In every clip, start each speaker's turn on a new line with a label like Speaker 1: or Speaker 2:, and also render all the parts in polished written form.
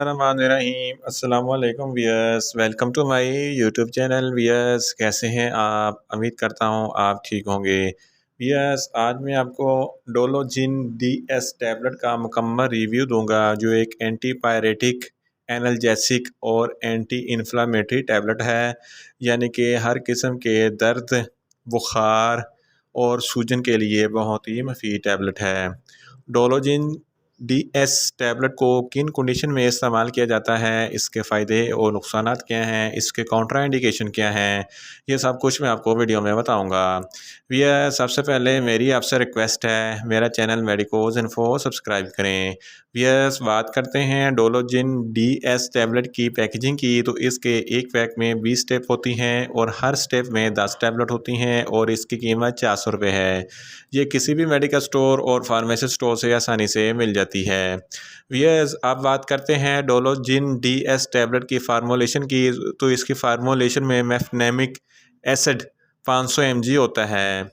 Speaker 1: रहीम अस्सलाम वालेकुम viewers, welcome to my YouTube channel. Viewers, कैसे हैं आप? उम्मीद करता हूं आप ठीक होंगे। वियर्स, आज मैं आपको डोलोजिन DS टैबलेट का मुकम्मल रिव्यू दूंगा, जो एक एंटीपायरेटिक, एनाल्जेसिक और एंटी इन्फ्लामेटरी टैबलेट है। यानी कि हर किस्म के दर्द, बुखार और सूजन के लिए बहुत ही मुफीद टैबलेट है। डोलोजिन DS टैबलेट को किन कंडीशन में इस्तेमाल किया जाता है, इसके फ़ायदे और नुकसानात क्या हैं, इसके काउंटर इंडिकेशन क्या हैं, ये सब कुछ मैं आपको वीडियो में बताऊंगा। भैया, सबसे पहले मेरी आपसे रिक्वेस्ट है, मेरा चैनल मेडिकोज इन्फो सब्सक्राइब करें। भैया, बात करते हैं डोलोजिन DS टैबलेट की पैकेजिंग की, तो इसके एक पैक में 20 स्टेप होती हैं और हर स्टेप में 10 टैबलेट होती हैं और इसकी कीमत 400 रुपये है। ये किसी भी मेडिकल स्टोर और फार्मेसी स्टोर से आसानी से मिल जाती है। वियर्स, आप बात करते हैं डोलोजिन DS टैबलेट की फार्मूलेशन की, तो इसकी फार्मूलेशन में मेफनेमिक एसिड 500 mg होता है।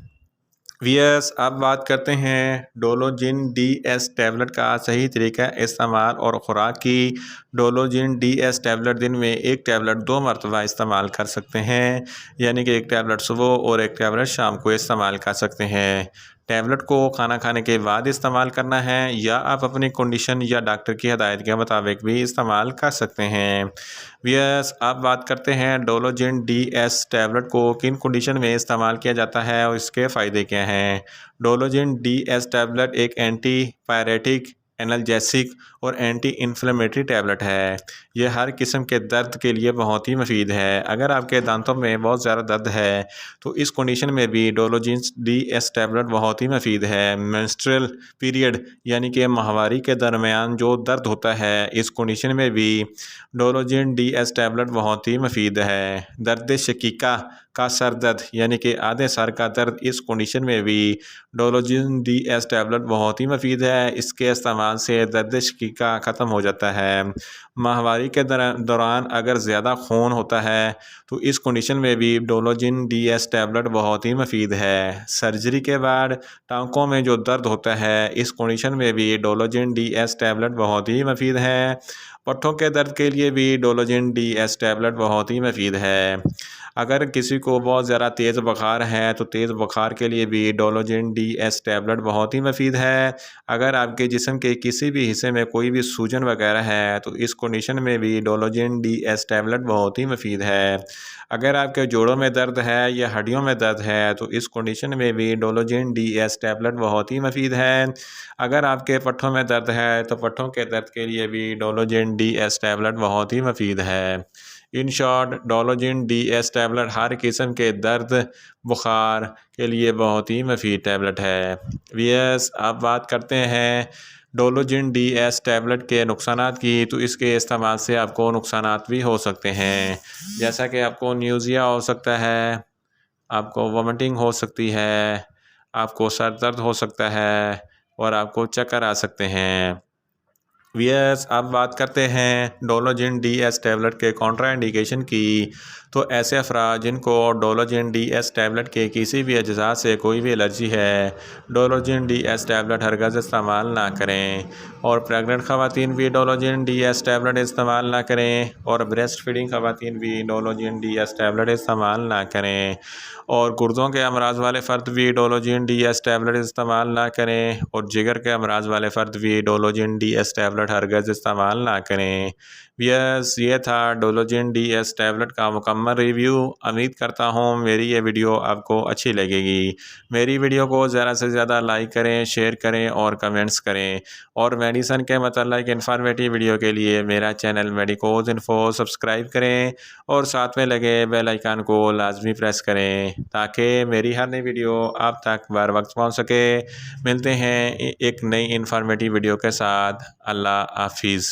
Speaker 1: वियर्स, अब बात करते हैं डोलोजिन DS टैबलेट का सही तरीका इस्तेमाल और ख़ुराक की। डोलोजिन DS टैबलेट दिन में एक टैबलेट 2 मरतबा इस्तेमाल कर सकते हैं, यानी कि एक टैबलेट सुबह और एक टैबलेट शाम को इस्तेमाल कर सकते हैं। टैबलेट को खाना खाने के बाद इस्तेमाल करना है, या आप अपनी कंडीशन या डॉक्टर की हदायत के मुताबिक भी इस्तेमाल कर सकते हैं। वियर्स, अब बात करते हैं डोलोजिन DS टैबलेट को किन कंडीशन में इस्तेमाल किया जाता है और इसके फ़ायदे क्या हैं। डोलोजिन DS टैबलेट एक एंटी पायरेटिक, एनाल्जेसिक और एंटी इन्फ्लेमेटरी टैबलेट है। यह हर किस्म के दर्द के लिए बहुत ही मुफीद है। अगर आपके दांतों में बहुत ज़्यादा दर्द है, तो इस कंडीशन में भी डोलोजिन DS टैबलेट बहुत ही मुफीद है। मेंस्ट्रुअल पीरियड यानी कि माहवारी के दरमियान जो दर्द होता है, इस कंडीशन में भी डोलोजिन DS टैबलेट बहुत ही मुफीद है। दर्द शकीका का सर दर्द यानी कि आधे सर का दर्द, इस कंडीशन में भी डोलोजिन DS टैबलेट बहुत ही मुफीद है। इसके इस्तेमाल से दर्द शकीका ख़त्म हो जाता है। माहवारी के दौरान अगर ज़्यादा खून होता है, तो इस कंडीशन में भी डोलोजिन DS टैबलेट बहुत ही मुफीद है। सर्जरी के बाद टांकों में जो दर्द होता है, इस कंडीशन में भी डोलोजिन DS टैबलेट बहुत ही मुफीद है। पट्ठों के दर्द के लिए भी डोलोजिन DS टैबलेट बहुत ही मुफीद है। अगर किसी को बहुत ज़्यादा तेज़ बुखार है, तो तेज़ बुखार के लिए भी डोलोजिन DS टैबलेट बहुत ही मुफीद है। अगर आपके जिस्म के किसी भी हिस्से में कोई भी सूजन वगैरह है, तो इस कंडीशन में भी डोलोजिन DS टैबलेट बहुत ही मुफीद है। अगर आपके जोड़ों में दर्द है या हड्डियों में दर्द है, तो इस कंडीशन में भी डोलोजिन DS टैबलेट बहुत ही मुफीद है। अगर आपके पट्ठों में दर्द है, तो पट्ठों के दर्द के लिए भी डोलोजिन DS टैबलेट बहुत ही मुफीद है। इन शॉर्ट, डोलोजिन DS टैबलेट हर किस्म के दर्द, बुखार के लिए बहुत ही मुफीद टैबलेट है। वियर्स, अब बात करते हैं डोलोजिन DS टैबलेट के नुकसानात की, तो इसके इस्तेमाल से आपको नुकसानात भी हो सकते हैं। जैसा कि आपको न्यूज़िया हो सकता है, आपको वोमिटिंग हो सकती है, आपको सर दर्द हो सकता है और आपको चक्कर आ सकते हैं। वियर्स, अब बात करते हैं डोलोजिन DS टैबलेट के कॉन्ट्रा इंडिकेशन की। तो ऐसे अफराद जिनको डोलोजिन DS टैबलेट के किसी भी अज्जा से कोई भी एलर्जी है, डोलोजिन DS टैबलेट हरगज़ इस्तेमाल ना करें। और प्रेग्नेंट ख़वातीन भी डोलोजिन DS टैबलेट इस्तेमाल ना करें, और ब्रेस्ट फीडिंग ख़वातीन भी डोलोजिन DS टैबलेट इस्तेमाल ना करें। और गुर्दों के अमराज वाले फ़र्द भी डोलोजिन DS टैबलेट इस्तेमाल ना करें, और जिगर के अमराज वाले फ़र्द भी डोलोजिन DS टैबलेट हरगज़ इस्तेमाल ना करें। यस, ये था डोलोजिन DS टैबलेट का मुकम्मल रिव्यू। उम्मीद करता हूँ मेरी ये वीडियो आपको अच्छी लगेगी। मेरी वीडियो को ज़्यादा से ज़्यादा लाइक करें, शेयर करें और कमेंट्स करें। और मेडिसन के मतलब इन्फॉर्मेटिव वीडियो के लिए मेरा चैनल मेडिकोज इन्फो सब्सक्राइब करें और साथ में लगे बेल आइकन को लाजमी प्रेस करें, ताकि मेरी हर नई वीडियो आप तक बर वक्त पहुँच सके। मिलते हैं एक नई इन्फॉर्मेटिव वीडियो के साथ। अल्लाह हाफिज़।